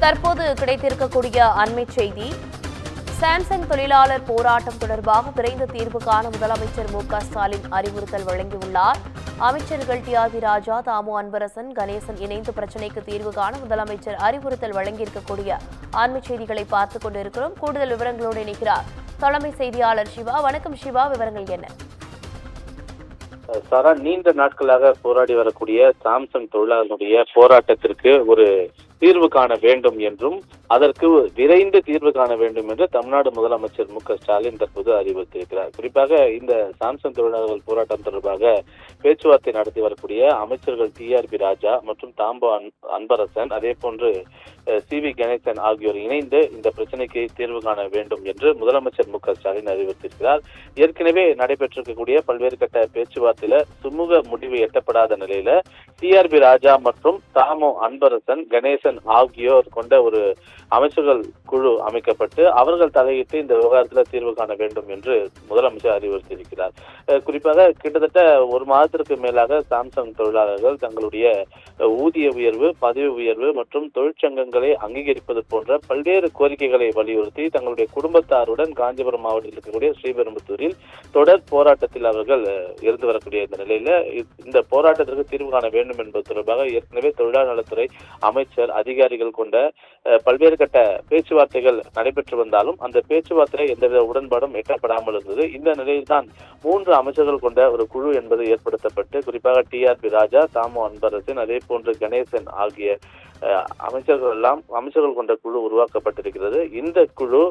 தற்போது கிடைத்திருக்கக்கூடிய அண்மை செய்தி, சாம்சங் தொழிலாளர் போராட்டம் தொடர்பாக விரைந்து தீர்வு காண முதலமைச்சர் மு.க.ஸ்டாலின் அறிவுறுத்தல் வழங்கியுள்ளார். அமைச்சர்கள் டி.ஆர்.பி. ராஜா, தாமு அன்பரசன், கணேசன் இணைந்து பிரச்சினைக்கு தீர்வு காண முதலமைச்சர் அறிவுறுத்தல் வழங்கியிருக்கக்கூடிய அண்மை செய்திகளை பார்த்துக் கொண்டிருக்கிறோம். கூடுதல் விவரங்களோடு இணைக்கிறார் தலைமை செய்தியாளர் சிவா. வணக்கம் சிவா, விவரங்கள் என்ன? சாரா, நீண்ட நாட்களாக போராடி வரக்கூடிய சாம்சங் தொழிலாளர்களுடைய போராட்டத்திற்கு ஒரு தீர்வு காண வேண்டும் என்றும் அதற்கு விரைந்து தீர்வு காண வேண்டும் என்று தமிழ்நாடு முதலமைச்சர் மு.க.ஸ்டாலின் தற்போது அறிவுறுத்தியிருக்கிறார். குறிப்பாக இந்த சாம்சங் தொழிலாளர்கள் போராட்டம் தொடர்பாக பேச்சுவார்த்தை நடத்தி வரக்கூடிய அமைச்சர்கள் டி.ஆர்.பி. ராஜா மற்றும் தாம்போ அன்பரசன், அதே போன்று சி.வி. கணேசன் ஆகியோர் இணைந்து இந்த பிரச்சனைக்கு தீர்வு காண வேண்டும் என்று முதலமைச்சர் மு.க.ஸ்டாலின் அறிவுறுத்தியிருக்கிறார். ஏற்கனவே நடைபெற்றிருக்கக்கூடிய பல்வேறு கட்ட பேச்சுவார்த்தையில சுமூக முடிவு எட்டப்படாத நிலையில டி.ஆர்.பி. ராஜா மற்றும் தாமோ அன்பரசன், கணேசன் ஆகியோர் கொண்ட ஒரு அமைச்சர்கள் குழு அமைக்கப்பட்டு அவர்கள் தலையிட்டு இந்த விவகாரத்தில் தீர்வு காண வேண்டும் என்று முதலமைச்சர் அறிவுறுத்தியிருக்கிறார். குறிப்பாக கிட்டத்தட்ட ஒரு மாதத்திற்கு மேலாக சாம்சங் தொழிலாளர்கள் தங்களுடைய ஊதிய உயர்வு, பதவி உயர்வு மற்றும் தொழிற்சங்கங்களை அங்கீகரிப்பது போன்ற பல்வேறு கோரிக்கைகளை வலியுறுத்தி தங்களுடைய குடும்பத்தாருடன் காஞ்சிபுரம் மாவட்டத்தில் இருக்கக்கூடிய ஸ்ரீபெரும்புத்தூரில் தொடர் போராட்டத்தில் அவர்கள் இருந்து வரக்கூடிய இந்த நிலையில இந்த போராட்டத்திற்கு தீர்வு காண வேண்டும் என்பது தொடர்பாக ஏற்கனவே தொழிலாளர் நலத்துறை அமைச்சர், அதிகாரிகள் கொண்ட பல்வேறு கட்ட பேச்சுவார்த்தைகள் நடைபெற்று வந்தாலும் அந்த பேச்சுவார்த்தை எந்தவித உடன்பாடும் எட்டப்படாமல் இருந்தது. இந்த நிலையில்தான் 3 அமைச்சர்கள் கொண்ட ஒரு குழு என்பது ஏற்படுத்தப்பட்டு குறிப்பாக டி.ஆர்.பி. ராஜா, தாமோ அன்பரசன், அதே போன்று கணேசன் ஆகிய அமைச்சர்கள் கொண்ட குழு உருவாக்கப்பட்டிருக்கிறது. இந்த குழு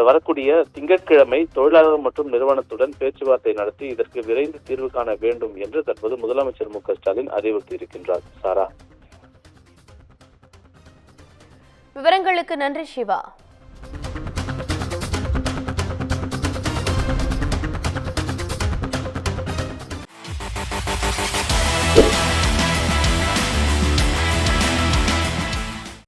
வரக்கூடிய திங்கட்கிழமை தொழிலாளர்கள் மற்றும் நிறுவனத்துடன் பேச்சுவார்த்தை நடத்தி இதற்கு விரைந்து தீர்வு காண வேண்டும் என்று தற்போது முதலமைச்சர் மு.க.ஸ்டாலின் அறிவுறுத்தியிருக்கின்றார். சாரா, விவரங்களுக்கு நன்றி சிவா.